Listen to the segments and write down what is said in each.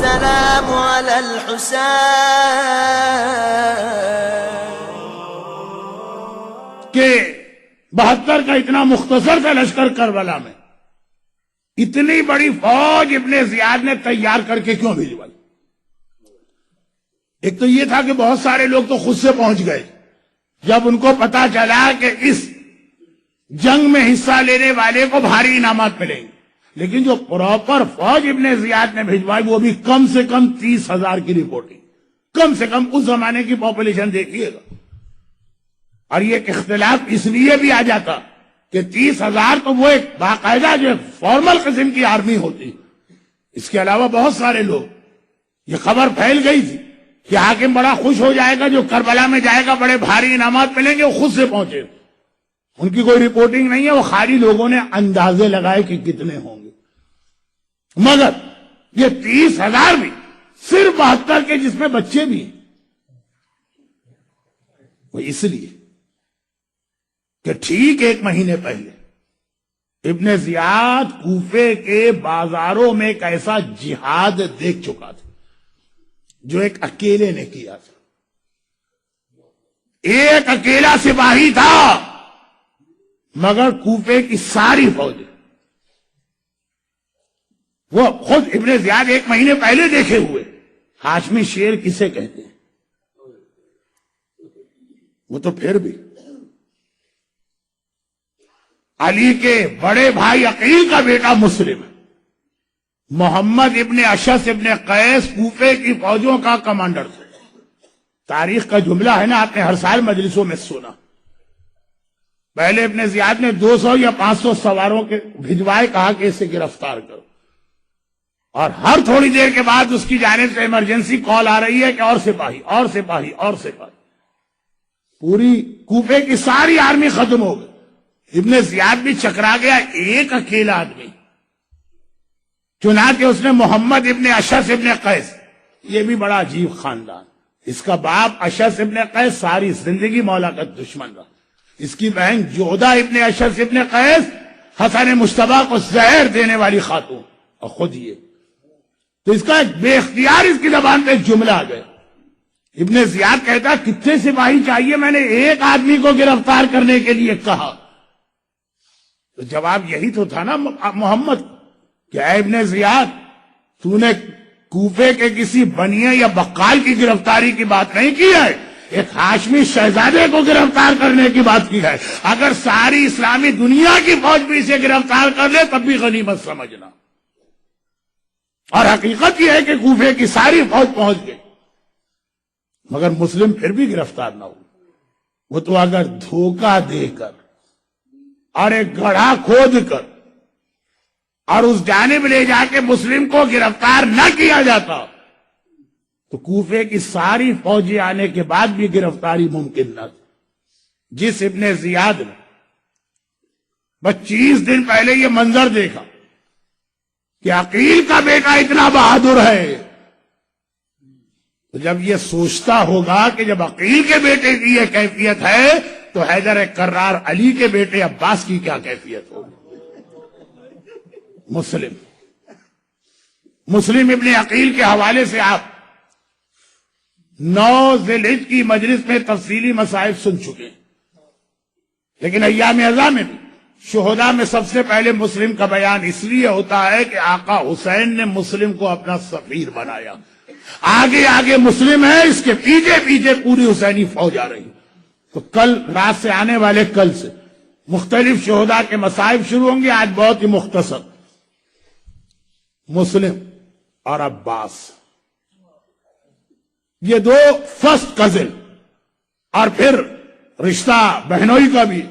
السلام على الحسين کہ 72 کا اتنا مختصر تھا لشکر کربلا میں، اتنی بڑی فوج ابن زیاد نے تیار کر کے کیوں بھیجوائی؟ ایک تو یہ تھا کہ بہت سارے لوگ تو خود سے پہنچ گئے جب ان کو پتا چلا کہ اس جنگ میں حصہ لینے والے کو بھاری انعامات ملیں گے، لیکن جو پراپر فوج ابن زیاد نے بھیجوائی وہ بھی کم سے کم 30,000 کی رپورٹنگ، کم سے کم اس زمانے کی پاپولیشن دیکھیے گا۔ اور یہ اختلاف اس لیے بھی آ جاتا کہ 30,000 تو وہ ایک باقاعدہ جو فارمل قسم کی آرمی ہوتی، اس کے علاوہ بہت سارے لوگ، یہ خبر پھیل گئی تھی کہ حاکم بڑا خوش ہو جائے گا، جو کربلا میں جائے گا بڑے بھاری انعامات ملیں گے، وہ خود سے پہنچے، ان کی کوئی رپورٹنگ نہیں ہے، وہ خالی لوگوں نے اندازے لگائے کہ کتنے ہوں گے۔ مگر یہ 30,000 بھی صرف 72 کے جس میں بچے بھی ہیں، وہ اس لیے کہ ٹھیک 1 مہینے پہلے ابن زیاد کوفے کے بازاروں میں ایک ایسا جہاد دیکھ چکا تھا جو ایک اکیلے نے کیا تھا، ایک اکیلا سپاہی تھا، مگر کوفے کی ساری فوج، وہ خود ابن زیاد 1 مہینے پہلے دیکھے ہوئے۔ ہاشمی شیر کسے کہتے ہیں؟ وہ تو پھر بھی علی کے بڑے بھائی عقیل کا بیٹا مسلم ہے، محمد ابن اشعث ابن قیس کوفے کی فوجوں کا کمانڈر تھا۔ تاریخ کا جملہ ہے نا، آپ نے ہر سال مجلسوں میں سنا، پہلے ابن زیاد نے 200 یا 500 سواروں کے بھجوائے، کہا کہ اسے گرفتار کرو، اور ہر تھوڑی دیر کے بعد اس کی جانب سے ایمرجنسی کال آ رہی ہے کہ اور سپاہی اور سپاہی اور سپاہی، پوری کوفے کی ساری آرمی ختم ہو گئی، ابن زیاد بھی چکرا گیا، ایک اکیلا آدمی، چنانچہ اس نے محمد ابن اشعث ابن قیس، یہ بھی بڑا عجیب خاندان، اس کا باپ اشعث ابن قیس ساری زندگی مولا کا دشمن رہا، اس کی بہن جودہ ابن اشعث ابن قیس حسن مجتبیٰ کو زہر دینے والی خاتون، اور خود یہ، تو اس کا ایک بے اختیار اس کی زبان پہ ایک جملہ آ گیا۔ ابن زیاد کہتا کتنے سپاہی چاہیے، میں نے ایک آدمی کو گرفتار کرنے کے لیے کہا، تو جواب یہی تو تھا نا محمد کہ اے ابن زیاد، تو نے کوفے کے کسی بنیے یا بقال کی گرفتاری کی بات نہیں کی ہے، ایک ہاشمی شہزادے کو گرفتار کرنے کی بات کی ہے، اگر ساری اسلامی دنیا کی فوج بھی اسے گرفتار کر لے تب بھی غنیمت سمجھنا، اور حقیقت یہ ہے کہ کوفے کی ساری فوج پہنچ گئی، مگر مسلم پھر بھی گرفتار نہ ہو، وہ تو اگر دھوکہ دے کر اور ایک گڑھا کھود کر اور اس جانب لے جا کے مسلم کو گرفتار نہ کیا جاتا تو کوفے کی ساری فوجیں آنے کے بعد بھی گرفتاری ممکن نہ تھی۔ جس ابن زیاد نے 25 دن پہلے یہ منظر دیکھا کہ عقیل کا بیٹا اتنا بہادر ہے، تو جب یہ سوچتا ہوگا کہ جب عقیل کے بیٹے کی یہ کیفیت ہے تو حیدر کرار علی کے بیٹے عباس کی کیا کیفیت ہوگی۔ مسلم ابن عقیل کے حوالے سے آپ 9 ذی الحجہ کی مجلس میں تفصیلی مسائل سن چکے ہیں، لیکن ایام اعزاء میں بھی شہداء میں سب سے پہلے مسلم کا بیان اس لیے ہوتا ہے کہ آقا حسین نے مسلم کو اپنا سفیر بنایا، آگے آگے مسلم ہے، اس کے پیچھے پیچھے پوری حسینی فوج آ رہی۔ تو کل رات سے آنے والے کل سے مختلف شہداء کے مصائب شروع ہوں گے، آج بہت ہی مختصر۔ مسلم اور عباس یہ 2 فرسٹ کزن، اور پھر رشتہ بہنوئی کا بھی،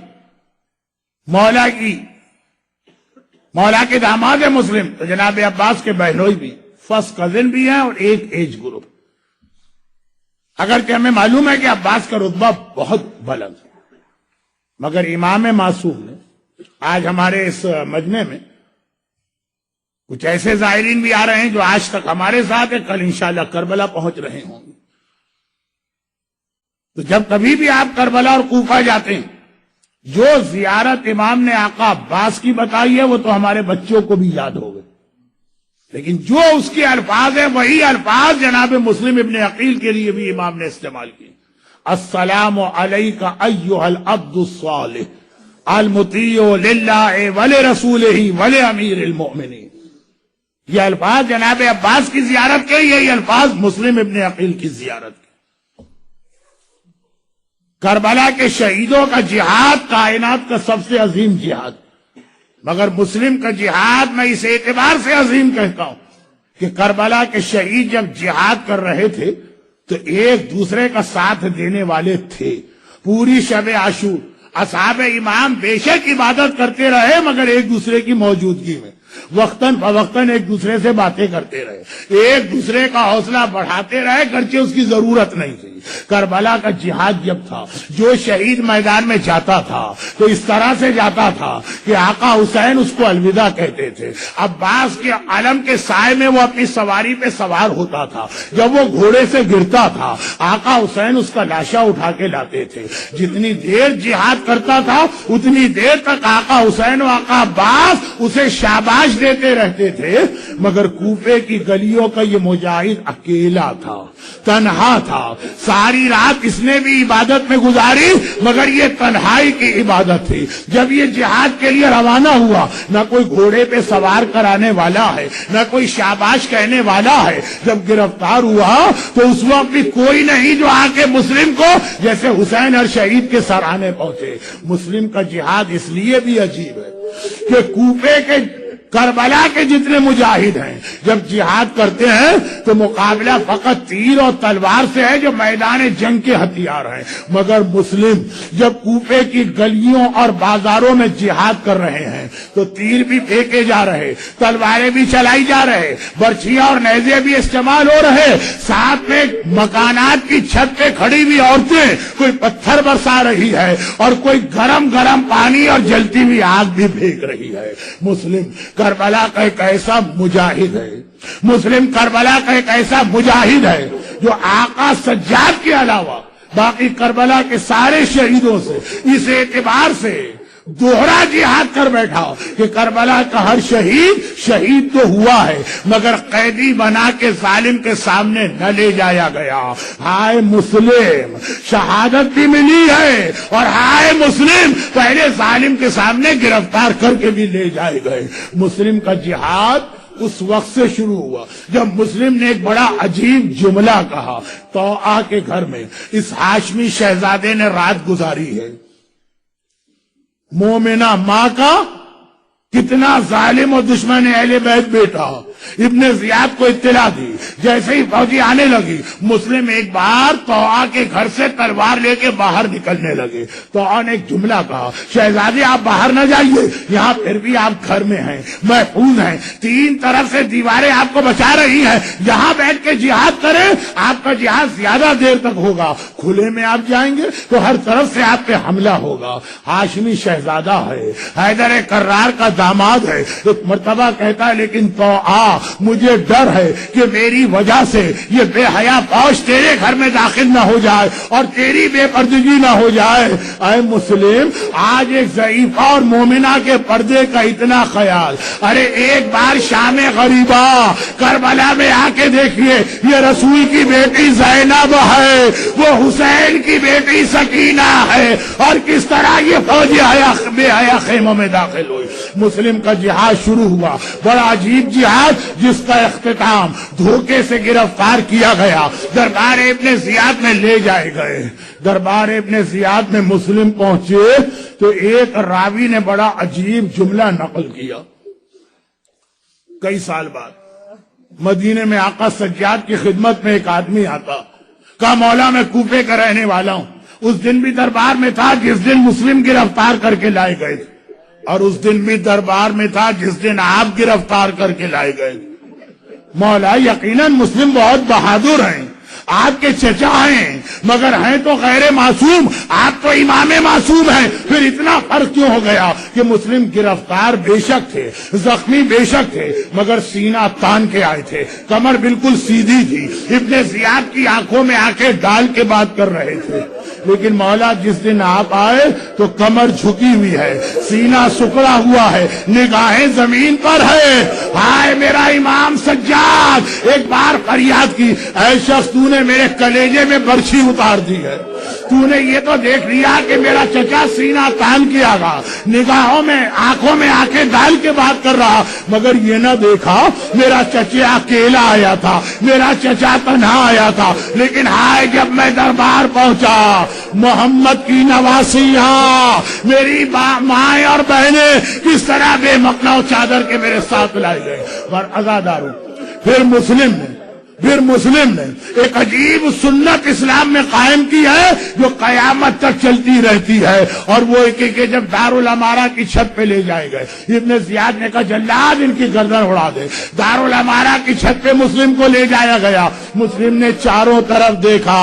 مولا کے داماد ہے مسلم، تو جناب عباس کے بہنوئی بھی فرسٹ کزن بھی ہیں اور ایک ایج گروپ، اگرچہ ہمیں معلوم ہے کہ عباس کا رتبہ بہت بلند ہے، مگر امام معصوم نے آج ہمارے اس مجمع میں کچھ ایسے زائرین بھی آ رہے ہیں جو آج تک ہمارے ساتھ ہیں، کل انشاءاللہ کربلا پہنچ رہے ہوں گے، تو جب کبھی بھی آپ کربلا اور کوفہ جاتے ہیں، جو زیارت امام نے آقا عباس کی بتائی ہے وہ تو ہمارے بچوں کو بھی یاد ہو گئے، لیکن جو اس کے الفاظ ہیں وہی الفاظ جناب مسلم ابن عقیل کے لیے بھی امام نے استعمال کیے. السلام علیک ایھا العبد الصالح المطیع للہ ولرسولہ ولامیر المؤمنین. یہ الفاظ جناب عباس کی زیارت کے، یہی الفاظ مسلم ابن عقیل کی زیارت کے. کربلا کے شہیدوں کا جہاد کائنات کا سب سے عظیم جہاد، مگر مسلم کا جہاد میں اس اعتبار سے عظیم کہتا ہوں کہ کربلا کے شہید جب جہاد کر رہے تھے تو ایک دوسرے کا ساتھ دینے والے تھے. پوری شب عاشور اصحاب امام بے شک عبادت کرتے رہے، مگر ایک دوسرے کی موجودگی میں وقتاً فوقتاً ایک دوسرے سے باتیں کرتے رہے، ایک دوسرے کا حوصلہ بڑھاتے رہے، گرچہ اس کی ضرورت نہیں تھی. کربلا کا جہاد جب تھا، جو شہید میدان میں جاتا تھا تو اس طرح سے جاتا تھا کہ آقا حسین اس کو الوداع کہتے تھے. عباس کے علم کے سائے میں وہ اپنی سواری پہ سوار ہوتا تھا. جب وہ گھوڑے سے گرتا تھا آقا حسین اس کا لاشا اٹھا کے لاتے تھے. جتنی دیر جہاد کرتا تھا اتنی دیر تک آقا حسین و آقا عباس اسے شاباش دیتے رہتے تھے. مگر کوفے کی گلیوں کا یہ مجاہد اکیلا تھا، تنہا تھا. ساری رات اس نے بھی عبادت میں گزاری، مگر یہ تنہائی کی عبادت تھی. جب یہ جہاد کے لیے روانہ ہوا، نہ کوئی گھوڑے پہ سوار کرانے والا ہے، نہ کوئی شاباش کہنے والا ہے. جب گرفتار ہوا تو اس وقت بھی کوئی نہیں جو آ کے مسلم کو جیسے حسین اور شہید کے سرانے پہنچے. مسلم کا جہاد اس لیے بھی عجیب ہے کہ کوفے کے کربلا کے جتنے مجاہد ہیں جب جہاد کرتے ہیں تو مقابلہ فقط تیر اور تلوار سے ہے جو میدان جنگ کے ہتھیار ہیں. مگر مسلم جب کوفے کی گلیوں اور بازاروں میں جہاد کر رہے ہیں تو تیر بھی پھینکے جا رہے، تلواریں بھی چلائی جا رہے، برچھیاں اور نیزے بھی استعمال ہو رہے. ساتھ میں مکانات کی چھت پہ کھڑی ہوئی عورتیں کوئی پتھر برسا رہی ہے اور کوئی گرم گرم پانی اور جلتی ہوئی آگ بھی پھینک رہی ہے. مسلم کربلا کا ایک ایسا مجاہد ہے، مسلم کربلا کا ایک ایسا مجاہد ہے جو آقا سجاد کے علاوہ باقی کربلا کے سارے شہیدوں سے اس اعتبار سے دوہرا جہاد کر بیٹھا کہ کربلا کا ہر شہید شہید تو ہوا ہے مگر قیدی بنا کے ظالم کے سامنے نہ لے جایا گیا. ہائے مسلم، شہادت بھی ملی ہے اور ہائے مسلم پہلے ظالم کے سامنے گرفتار کر کے بھی لے جائے گئے. مسلم کا جہاد اس وقت سے شروع ہوا جب مسلم نے ایک بڑا عجیب جملہ کہا. طوعا کے گھر میں اس ہاشمی شہزادے نے رات گزاری ہے. مومنہ ماں کا کتنا ظالم اور دشمن اہل بیت بیٹا. ابن زیاد کو اطلاع دی، جیسے ہی فوجی آنے لگی مسلم ایک بار طوعا کے گھر سے تلوار لے کے باہر نکلنے لگے. طوعا نے ایک جملہ کہا، شہزادے آپ باہر نہ جائیے، یہاں پھر بھی آپ گھر میں ہیں، محفوظ ہیں، تین طرف سے دیواریں آپ کو بچا رہی ہیں. یہاں بیٹھ کے جہاد کریں، آپ کا جہاد زیادہ دیر تک ہوگا. کھلے میں آپ جائیں گے تو ہر طرف سے آپ پہ حملہ ہوگا. ہاشمی شہزادہ ہے، حیدر کرار کا داماد ہے. ایک مرتبہ کہتا ہے لیکن طوعا مجھے ڈر ہے کہ میری وجہ سے یہ بے حیا فوج تیرے گھر میں داخل نہ ہو جائے اور تیری بے پردگی نہ ہو جائے. اے مسلم، آج ایک ضعیفہ اور مومنہ کے پردے کا اتنا خیال. ارے ایک بار شام غریبہ کربلا میں آ کے دیکھیے، یہ رسول کی بیٹی زینب ہے، وہ حسین کی بیٹی سکینہ ہے، اور کس طرح یہ فوج بے حیا خیموں میں داخل ہوئی. مسلم کا جہاد شروع ہوا، بڑا عجیب جہاد جس کا اختتام دھوکے سے گرفتار کیا گیا. دربار ابن زیاد میں لے جائے گئے. دربار ابن زیاد میں مسلم پہنچے تو ایک راوی نے بڑا عجیب جملہ نقل کیا. کئی سال بعد مدینے میں آقا سجاد کی خدمت میں ایک آدمی آتا، کہا مولا میں کوفے کا رہنے والا ہوں. اس دن بھی دربار میں تھا جس دن مسلم گرفتار کر کے لائے گئے تھے، اور اس دن بھی دربار میں تھا جس دن آپ گرفتار کر کے لائے گئے. مولا یقیناً مسلم بہت بہادر ہیں، آپ کے چچا ہیں، مگر ہیں تو غیر معصوم، آپ تو امام معصوم ہیں. پھر اتنا فرق کیوں ہو گیا کہ مسلم گرفتار بے شک تھے، زخمی بے شک تھے، مگر سینہ تان کے آئے تھے، کمر بالکل سیدھی تھی. ابن زیاد کی آنکھوں میں آنکھیں ڈال کے بات کر رہے تھے. لیکن مولا جس دن آپ آئے تو کمر جھکی ہوئی ہے، سینہ سکڑا ہوا ہے، نگاہیں زمین پر ہے۔ ہائے میرا امام سجاد، ایک بار فریاد کی، اے شخص تو نے میرے کلیجے میں برچھی اتار دی ہے، تو نے یہ تو دیکھ لیا کہ میرا چچا سینہ تان کیا گا، نگاہوں میں آنکھوں میں آنکھیں ڈال کے بات کر رہا، مگر یہ نہ دیکھا میرا چچا اکیلا آیا تھا، میرا چچا تنہا آیا تھا۔ لیکن ہائے جب میں دربار پہنچا، محمد کی نواسیاں، میری مائیں اور بہنیں کس طرح بے مقنع چادر کے میرے ساتھ لائے گئے اور عزاداروں۔ پھر مسلم نے ایک عجیب سنت اسلام میں قائم کی ہے جو قیامت تک چلتی رہتی ہے، اور وہ کہ جب دارالامارہ کی چھت پہ لے جائے گئے، ابن زیاد نے کہا جلاد ان کی گردن اڑا دے۔ دارالامارہ کی چھت پہ مسلم کو لے جایا گیا، مسلم نے چاروں طرف دیکھا،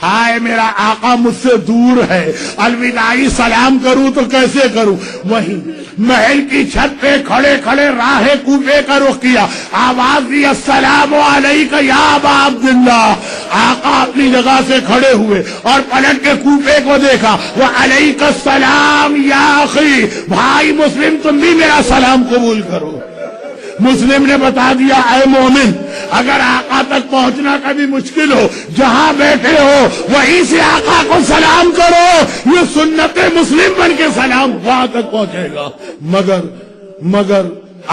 ہائے میرا آقا مجھ سے دور ہے، الوداعی سلام کروں تو کیسے کروں؟ وہیں محل کی چھت پہ کھڑے کھڑے راہ کوفے کا رخ کیا، آواز دی السلام علیکم یا ابا عبداللہ۔ آقا اپنی جگہ سے کھڑے ہوئے اور پلٹ کے کوفے کو دیکھا، وعلیک السلام یا اخی، بھائی مسلم تم بھی میرا سلام قبول کرو۔ مسلم نے بتا دیا اے مومن، اگر آقا تک پہنچنا کبھی مشکل ہو، جہاں بیٹھے ہو وہیں سے آقا کو سلام کرو، یہ سنت مسلم بن کے سلام وہاں تک پہنچے گا۔ مگر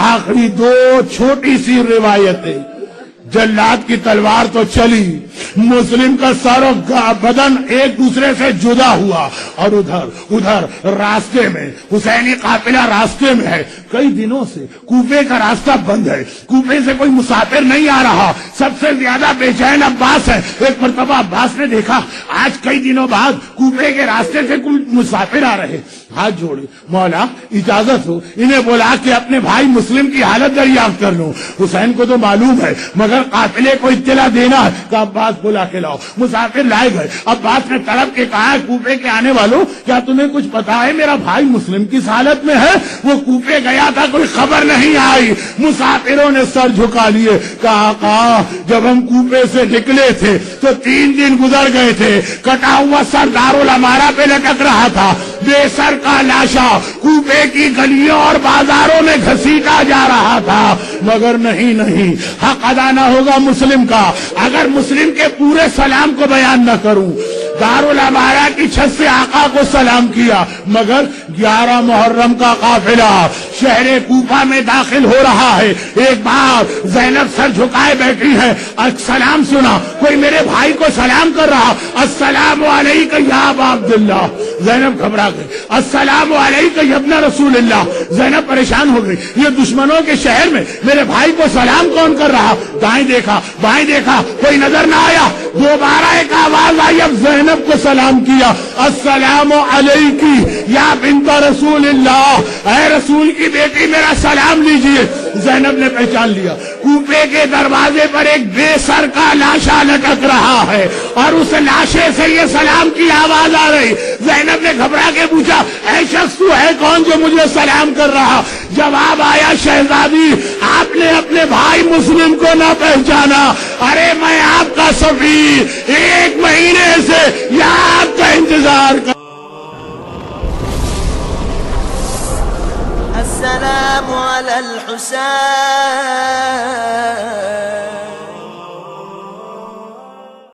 آخری دو چھوٹی سی روایتیں، جلاد کی تلوار تو چلی، مسلم کا سر و بدن ایک دوسرے سے جدا ہوا، اور ادھر راستے میں حسینی قافلہ راستے میں ہے، کئی دنوں سے کوفے کا راستہ بند ہے، کوفے سے کوئی مسافر نہیں آ رہا، سب سے زیادہ بے چین عباس ہے۔ ایک مرتبہ عباس نے دیکھا آج کئی دنوں بعد کوفے کے راستے سے کوئی مسافر آ رہے، ہاتھ جوڑی، مولا اجازت ہو انہیں بولا کہ اپنے بھائی مسلم کی حالت دریافت کر لوں۔ حسین کو تو معلوم ہے مگر قافلے کو اطلاع دینا ہے کہ عباس بلا کے لاؤ۔ مسافر لائے گئے، عباس نے طلب کے کہا کوفے کے آنے والوں کیا تمہیں کچھ پتا ہے میرا بھائی مسلم کس حالت میں ہے؟ وہ کوفے گیا تھا کوئی خبر نہیں آئی۔ مسافروں نے سر جھکا لیے، کہا آقا جب ہم کوفے سے نکلے تھے تو 3 دن گزر گئے تھے، کٹا ہوا سر دارالامارہ پہ لٹک رہا تھا، بے سر کا لاشا کوفے کی گلیوں اور بازاروں میں گھسیٹا جا رہا تھا، مگر نہیں حق ادا نہ ہوگا مسلم کا اگر مسلم کے پورے سلام کو بیان نہ کروں۔ دارالامارہ کی چھت سے آقا کو سلام کیا، مگر 11 محرم کا قافلہ شہر کوفہ میں داخل ہو رہا ہے۔ ایک بار زینب سر جھکائے بیٹھی ہے، سلام سنا، کوئی میرے بھائی کو سلام کر رہا، السلام علیکم یا ابا عبداللہ۔ زینب گھبرا گئی، السلام علیکم یا ابن رسول اللہ۔ زینب پریشان ہو گئی، یہ دشمنوں کے شہر میں میرے بھائی کو سلام کون کر رہا؟ دائیں دیکھا بائیں دیکھا، کوئی نظر نہ آیا، دوبارہ ایک آواز آئی، اب زینب کو سلام کیا، السلام علیکی یا بنت رسول اللہ، اے رسول کی بیٹی میرا سلام لیجئے۔ زینب نے پہچان لیا، کوفے کے دروازے پر ایک بے سر کا لاشا لٹک رہا ہے اور اس لاشے سے یہ سلام کی آواز آ رہی۔ زینب نے گھبرا کے پوچھا اے شخص تو ہے کون جو مجھے سلام کر رہا؟ جواب آیا شہزادی آپ نے اپنے بھائی مسلم کو نہ پہچانا، ارے میں آپ کا سفیر 1 مہینے سے یہاں آپ کا انتظار کر۔ السلام على الحسين